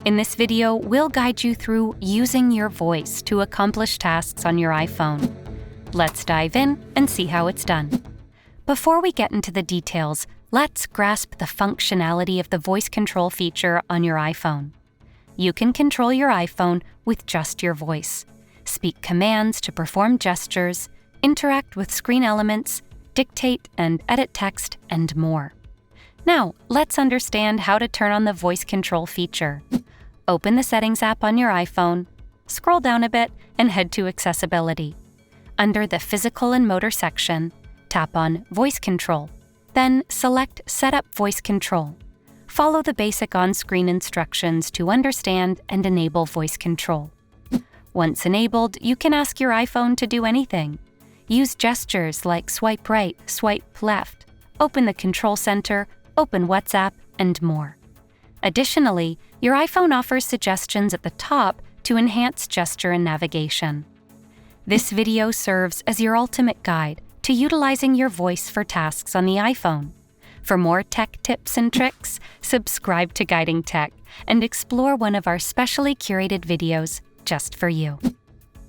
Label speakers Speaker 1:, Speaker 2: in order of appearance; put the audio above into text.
Speaker 1: In this video, we'll guide you through using your voice to accomplish tasks on your iPhone. Let's dive in and see how it's done. Before we get into the details, let's grasp the functionality of the voice control feature on your iPhone. You can control your iPhone with just your voice, speak commands to perform gestures, interact with screen elements, dictate and edit text, and more. Now, let's understand how to turn on the voice control feature. Open the Settings app on your iPhone, scroll down a bit, and head to Accessibility. Under the Physical and Motor section, tap on Voice Control, then select Set up Voice Control. Follow the basic on-screen instructions to understand and enable voice control. Once enabled, you can ask your iPhone to do anything. Use gestures like swipe right, swipe left, open the Control Center, open WhatsApp, and more. Additionally, your iPhone offers suggestions at the top to enhance gesture and navigation. This video serves as your ultimate guide to utilizing your voice for tasks on the iPhone. For more tech tips and tricks, subscribe to Guiding Tech and explore one of our specially curated videos just for you.